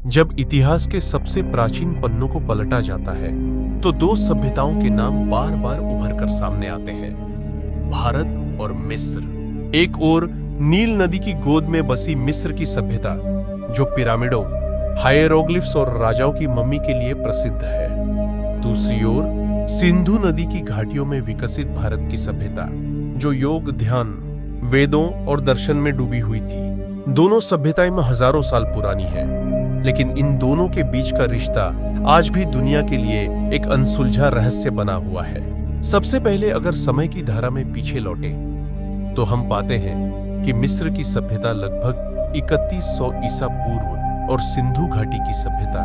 जब इतिहास के सबसे प्राचीन पन्नों को पलटा जाता है तो दो सभ्यताओं के नाम बार बार उभर कर सामने आते हैं, भारत और मिस्र। एक ओर नील नदी की गोद में बसी मिस्र की सभ्यता, जो पिरामिडों, हायरोग्लिफ्स और राजाओं की मम्मी के लिए प्रसिद्ध है। दूसरी ओर सिंधु नदी की घाटियों में विकसित भारत की सभ्यता, जो योग, ध्यान, वेदों और दर्शन में डूबी हुई थी। दोनों सभ्यताएं हजारों साल पुरानी है, लेकिन इन दोनों के बीच का रिश्ता आज भी दुनिया के लिए एक अनसुलझा रहस्य बना हुआ है। सबसे पहले अगर समय की धारा में पीछे लौटे तो हम पाते हैं कि मिस्र की सभ्यता लगभग 3100 ईसा पूर्व और सिंधु घाटी की सभ्यता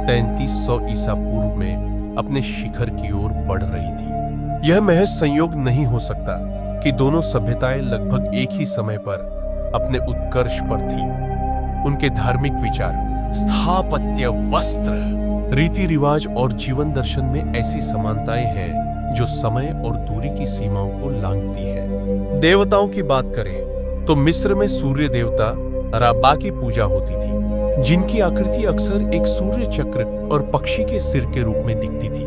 3300 ईसा पूर्व में अपने शिखर की ओर बढ़ रही थी। यह महज संयोग नहीं हो सकता कि दोनों सभ्यताएं लगभग एक ही समय पर अपने उत्कर्ष पर थीं। उनके धार्मिक विचार, स्थापत्य, वस्त्र, रीति रिवाज और जीवन दर्शन में ऐसी समानताएं हैं जो समय और दूरी की सीमाओं को लांघती है। देवताओं की बात करें तो मिस्र में सूर्य देवता राबा की पूजा होती थी, जिनकी आकृति अक्सर एक सूर्य चक्र और पक्षी के सिर के रूप में दिखती थी।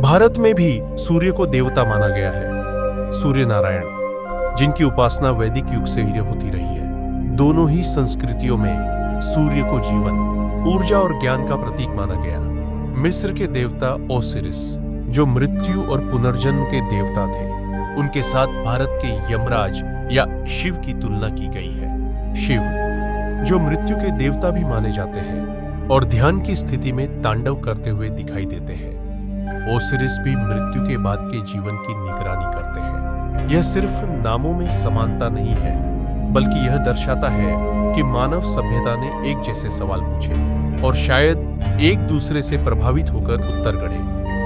भारत में भी सूर्य को देवता माना गया है, सूर्य नारायण, जिनकी उपासना वैदिक युग से ही होती रही है। दोनों ही संस्कृतियों में सूर्य को जीवन, ऊर्जा और ज्ञान का प्रतीक माना गया। मिस्र के देवता ओसिरिस, जो मृत्यु और पुनर्जन्म के देवता थे, उनके साथ भारत के यमराज या शिव की तुलना की गई है। शिव, जो मृत्यु के देवता भी माने जाते हैं और ध्यान की स्थिति में तांडव करते हुए दिखाई देते हैं। ओसिरिस भी मृत्यु के बाद के जीवन की निगरानी करते हैं। यह सिर्फ नामों में समानता नहीं है, बल्कि यह दर्शाता है कि मानव सभ्यता ने एक जैसे सवाल पूछे और शायद एक दूसरे से प्रभावित होकर उत्तर गढ़े।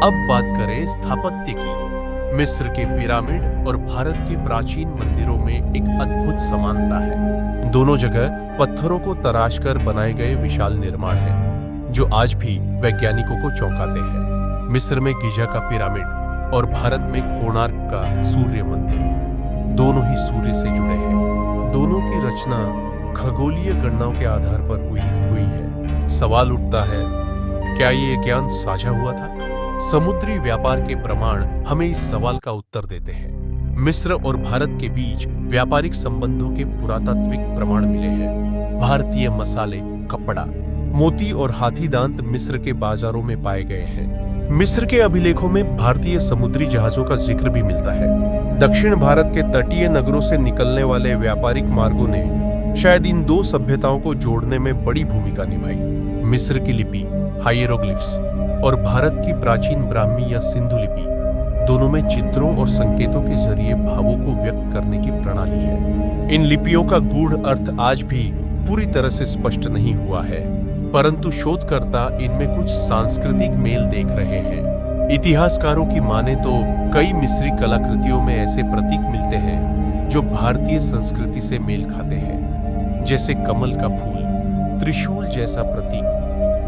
अब बात करें स्थापत्य की। मिस्र के पिरामिड और भारत के प्राचीन मंदिरों में एक अद्भुत समानता है। दोनों जगह पत्थरों को तराशकर बनाए गए विशाल निर्माण हैं, जो आज भी वैज्ञानिकों को चौंकाते हैं। मिस्र में गिजा का पिरामिड और भारत में कोणार्क का सूर्य मंदिर, दोनों ही सूर्य से जुड़े हैं। दोनों की रचना खगोलीय गणनाओं के आधार पर हुई है। सवाल उठता है, क्या ये ज्ञान साझा हुआ था? समुद्री व्यापार के प्रमाण हमें इस सवाल का उत्तर देते हैं। मिस्र और भारत के बीच व्यापारिक संबंधों के पुरातात्विक प्रमाण मिले हैं। भारतीय मसाले, कपड़ा, मोती और हाथी दांत मिस्र के बाजारों में पाए गए हैं। मिस्र के अभिलेखों में भारतीय समुद्री जहाजों का जिक्र भी मिलता है। दक्षिण भारत के तटीय नगरों से निकलने वाले व्यापारिक मार्गों ने शायद इन दो सभ्यताओं को जोड़ने में बड़ी भूमिका निभाई। मिस्र की लिपि, हायरोग्लिफ्स, और भारत की प्राचीन ब्राह्मी या सिंधु लिपि, दोनों में चित्रों और संकेतों के जरिए भावों को व्यक्त करने की प्रणाली है। इन लिपियों का गूढ़ अर्थ आज भी पूरी तरह से स्पष्ट नहीं हुआ है, परंतु शोधकर्ता इनमें कुछ सांस्कृतिक मेल देख रहे हैं। इतिहासकारों की माने तो कई मिस्री कलाकृतियों में ऐसे प्रतीक मिलते हैं जो भारतीय संस्कृति से मेल खाते हैं, जैसे कमल का फूल, त्रिशूल जैसा प्रतीक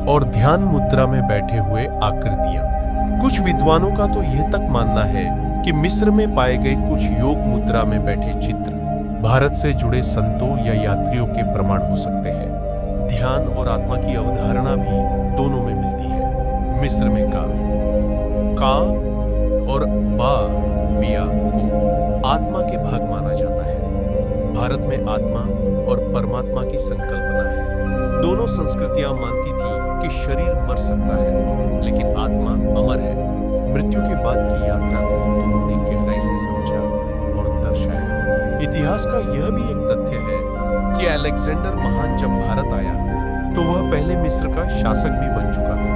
और ध्यान मुद्रा में बैठे हुए आकृतियां। कुछ विद्वानों का तो यह तक मानना है कि मिस्र में पाए गए कुछ योग मुद्रा में बैठे चित्र भारत से जुड़े संतों या यात्रियों के प्रमाण हो सकते हैं। ध्यान और आत्मा की अवधारणा भी दोनों में मिलती है। मिस्र में का और बिया को आत्मा के भाग माना जाता है। भारत में आत्मा और परमात्मा की संकल्पना है। दोनों संस्कृतियां मानती थी कि शरीर मर सकता है, लेकिन आत्मा अमर है। मृत्यु के बाद की यात्रा को दोनों ने गहराई से समझा और दर्शाया। इतिहास का यह भी एक तथ्य है कि अलेक्जेंडर महान जब भारत आया तो वह पहले मिस्र का शासक भी बन चुका था।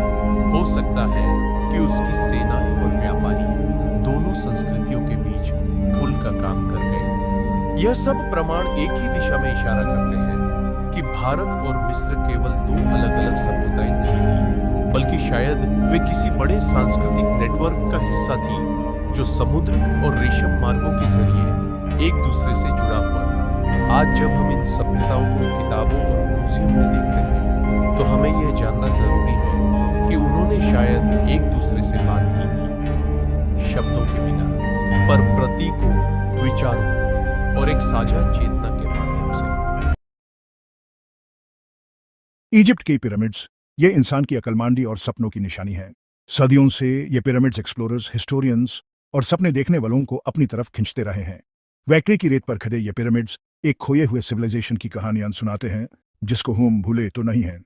हो सकता है कि उसकी सेनाएं और व्यापारी दोनों संस्कृतियों के बीच पुल का काम कर गए। यह सब प्रमाण एक ही दिशा में इशारा करते हैं कि भारत और मिस्र केवल दो अलग-अलग सभ्यताएं नहीं थीं, बल्कि शायद वे किसी बड़े सांस्कृतिक नेटवर्क का हिस्सा थीं, जो समुद्र और रेशम मार्गों के जरिए एक दूसरे से जुड़ा हुआ था। आज जब हम इन सभ्यताओं को किताबों और म्यूजियम में देखते हैं, तो हमें यह जानना जरूरी है कि उन्होंने शायद एक दूसरे से बात की थी, शब्दों के बिना, पर प्रतीकों, विचारों और एक साझा चेतना के माध्यम से। इजिप्ट की पिरामिड्स ये इंसान की अक्लमंदी और सपनों की निशानी है। सदियों से ये पिरामिड्स एक्सप्लोरर्स, हिस्टोरियंस और सपने देखने वालों को अपनी तरफ खींचते रहे हैं। वैक्ट्री की रेत पर खड़े ये पिरामिड्स एक खोए हुए सिविलाइजेशन की कहानियां सुनाते हैं, जिसको हम भूले तो नहीं हैं।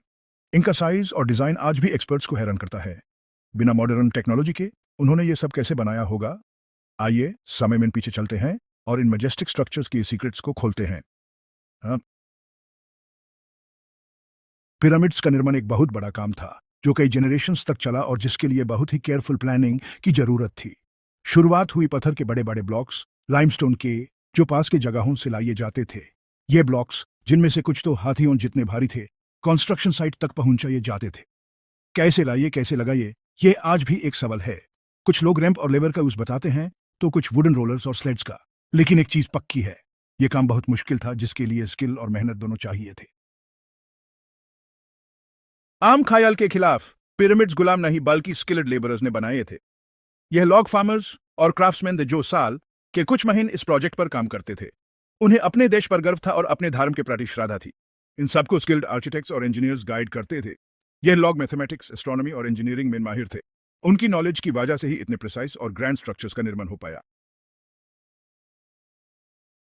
इनका साइज और डिजाइन आज भी एक्सपर्ट्स को हैरान करता है। बिना मॉडर्न टेक्नोलॉजी के उन्होंने ये सब कैसे बनाया होगा? आइए समय में पीछे चलते हैं और इन मैजेस्टिक स्ट्रक्चर्स की सीक्रेट्स को खोलते हैं। हाँ, पिरामिड्स का निर्माण एक बहुत बड़ा काम था, जो कई जनरेशन्स तक चला और जिसके लिए बहुत ही केयरफुल प्लानिंग की जरूरत थी। शुरुआत हुई पत्थर के बड़े बड़े ब्लॉक्स, लाइमस्टोन के, जो पास के जगहों से लाए जाते थे। ये ब्लॉक्स, जिनमें से कुछ तो हाथियों जितने भारी थे, कंस्ट्रक्शन साइट तक पहुंचाए जाते थे। कैसे लाइए, कैसे लगाइए, ये आज भी एक सवाल है। कुछ लोग रैंप और लेवर का यूज बताते हैं, तो कुछ वुडन रोलर्स और स्लेड्स का। लेकिन एक चीज पक्की है, यह काम बहुत मुश्किल था, जिसके लिए स्किल और मेहनत दोनों चाहिए थे। आम ख्याल के खिलाफ पिरामिड्स गुलाम नहीं बल्कि स्किल्ड लेबरर्स ने बनाए थे। यह लॉग फार्मर्स और क्राफ्ट्समैन थे जो साल के कुछ महीने इस प्रोजेक्ट पर काम करते थे। उन्हें अपने देश पर गर्व था और अपने धर्म के प्रति श्रद्धा थी। इन सबको स्किल्ड आर्किटेक्ट्स और इंजीनियर्स गाइड करते थे। यह लॉग मैथमेटिक्स, एस्ट्रोनॉमी और इंजीनियरिंग में माहिर थे। उनकी नॉलेज की वजह से ही इतने प्रिसाइज और ग्रैंड स्ट्रक्चर्स का निर्माण हो पाया।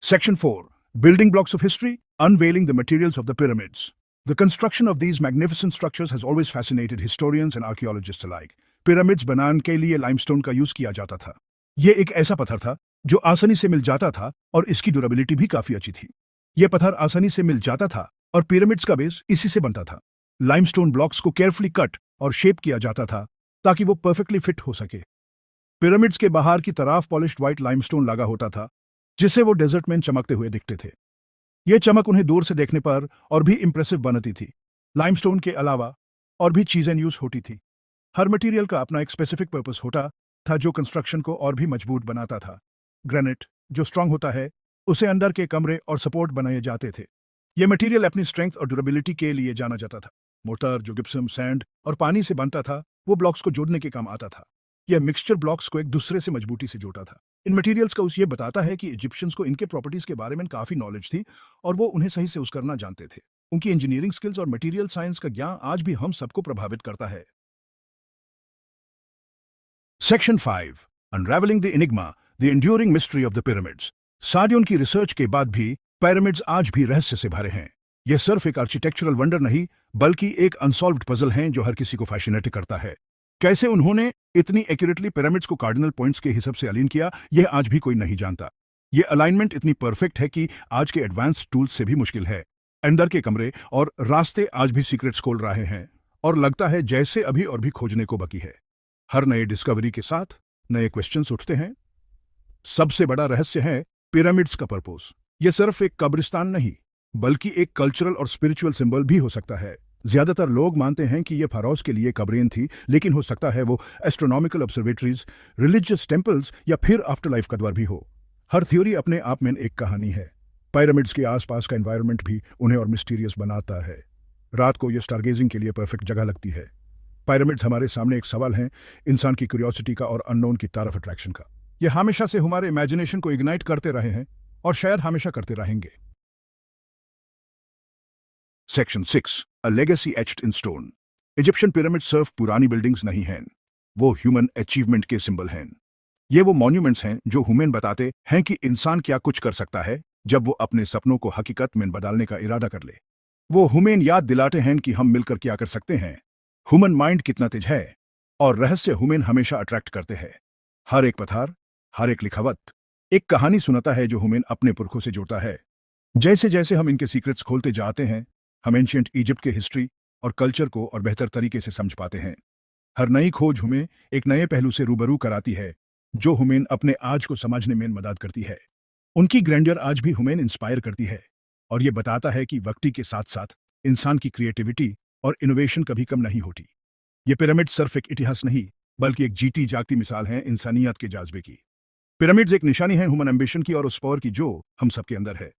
Section 4. Building blocks of history, unveiling the materials of the pyramids. The construction of these magnificent structures has always fascinated historians and archaeologists alike. Pyramids बनाने के लिए लाइमस्टोन का यूज किया जाता था। यह एक ऐसा पत्थर था जो आसानी से मिल जाता था और इसकी ड्यूरेबिलिटी भी काफी अच्छी थी। यह पत्थर आसानी से मिल जाता था और पिरामिड्स का बेस इसी से बनता था। लाइमस्टोन ब्लॉक्स को केयरफुली कट और शेप किया जाता था ताकि वो परफेक्टली फिट हो सके। पिरामिड्स के बाहर की तरफ पॉलिश्ड व्हाइट लाइमस्टोन लगा होता था, जिससे वो डेजर्ट में चमकते हुए दिखते थे। यह चमक उन्हें दूर से देखने पर और भी इंप्रेसिव बनती थी। लाइमस्टोन के अलावा और भी चीजें यूज होती थी। हर मटेरियल का अपना एक स्पेसिफिक पर्पस होता था, जो कंस्ट्रक्शन को और भी मजबूत बनाता था। ग्रेनाइट, जो स्ट्रांग होता है, उसे अंदर के कमरे और सपोर्ट बनाए जाते थे। यह मटेरियल अपनी स्ट्रेंथ और ड्यूरेबिलिटी के लिए जाना जाता था। मोर्टार, जो जिप्सम, सैंड और पानी से बनता था, वो ब्लॉक्स को जोड़ने के काम आता था। यह मिक्सचर ब्लॉक्स को एक दूसरे से मजबूती से जोड़ता था। इन मटेरियल्स का उस ये बताता है कि इजिप्शियंस को इनके प्रॉपर्टीज के बारे में काफी नॉलेज थी और वो उन्हें सही से यूज करना जानते थे। उनकी इंजीनियरिंग स्किल्स और मटेरियल साइंस का ज्ञान आज भी हम सबको प्रभावित करता है। Section 5. Unraveling the enigma, the enduring mystery of the pyramids. सादियों की रिसर्च के बाद भी पिरामिड्स आज भी रहस्य से भरे हैं। यह सिर्फ एक आर्किटेक्चरल वंडर नहीं, बल्कि एक अनसॉल्व्ड पजल है जो हर किसी को फैसिनेट करता है। कैसे उन्होंने इतनी एक्यूरेटली पिरामिड्स को कार्डिनल पॉइंट्स के हिसाब से अलाइन किया, यह आज भी कोई नहीं जानता। यह अलाइनमेंट इतनी परफेक्ट है कि आज के एडवांस टूल्स से भी मुश्किल है। अंदर के कमरे और रास्ते आज भी सीक्रेट्स खोल रहे हैं और लगता है जैसे अभी और भी खोजने को बाकी है। हर नए डिस्कवरी के साथ नए क्वेश्चंस उठते हैं। सबसे बड़ा रहस्य है पिरामिड्स का पर्पस। यह सिर्फ एक कब्रिस्तान नहीं, बल्कि एक कल्चरल और स्पिरिचुअल सिंबल भी हो सकता है। ज्यादातर लोग मानते हैं कि यह फराओस के लिए कब्रें थी, लेकिन हो सकता है वो एस्ट्रोनॉमिकल ऑब्जर्वेटरीज, रिलीजियस टेंपल्स या फिर आफ्टर लाइफ का द्वार भी हो। हर थ्योरी अपने आप में एक कहानी है। पिरामिड्स के आसपास का एनवायरनमेंट भी उन्हें और मिस्टीरियस बनाता है। रात को यह स्टारगेजिंग के लिए परफेक्ट जगह लगती है। पिरामिड्स हमारे सामने एक सवाल है, इंसान की क्यूरियोसिटी का और अननोन की तरफ अट्रैक्शन का। यह हमेशा से हमारे इमेजिनेशन को इग्नाइट करते रहे हैं और शायद हमेशा करते रहेंगे। Section 6. A legacy etched in stone. Egyptian pyramid सिर्फ पुरानी बिल्डिंग्स नहीं हैं, वो ह्यूमन अचीवमेंट के सिंबल हैं। ये वो मॉन्यूमेंट्स हैं जो हुमेन बताते हैं कि इंसान क्या कुछ कर सकता है जब वो अपने सपनों को हकीकत में बदलने का इरादा कर ले। वो हुमेन याद दिलाते हैं कि हम मिलकर क्या कर सकते हैं। ह्यूमन माइंड कितना तेज है और रहस्य हुमेन हमेशा अट्रैक्ट करते हैं। हर एक पत्थर, हर एक लिखावट एक कहानी सुनाता है जो हुमेन अपने पुरखों से जोड़ता है। जैसे जैसे हम इनके सीक्रेट्स खोलते जाते हैं, हम एंशिएंट इजिप्ट के हिस्ट्री और कल्चर को और बेहतर तरीके से समझ पाते हैं। हर नई खोज हमें एक नए पहलू से रूबरू कराती है, जो हुमेन अपने आज को समझने में मदद करती है। उनकी ग्रैंडियर आज भी हुमेन इंस्पायर करती है और ये बताता है कि वक्त के साथ साथ इंसान की क्रिएटिविटी और इनोवेशन कभी कम नहीं होती। ये पिरामिड सिर्फ एक इतिहास नहीं, बल्कि एक जीती जागती मिसाल है इंसानियत के जाज्बे की। पिरामिड्स एक निशानी है ह्यूमन एम्बिशन की और उस पावर की जो हम सबके अंदर है।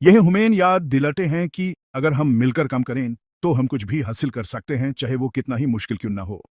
यह हुमेन याद दिलाते हैं कि अगर हम मिलकर काम करें तो हम कुछ भी हासिल कर सकते हैं, चाहे वो कितना ही मुश्किल क्यों ना हो।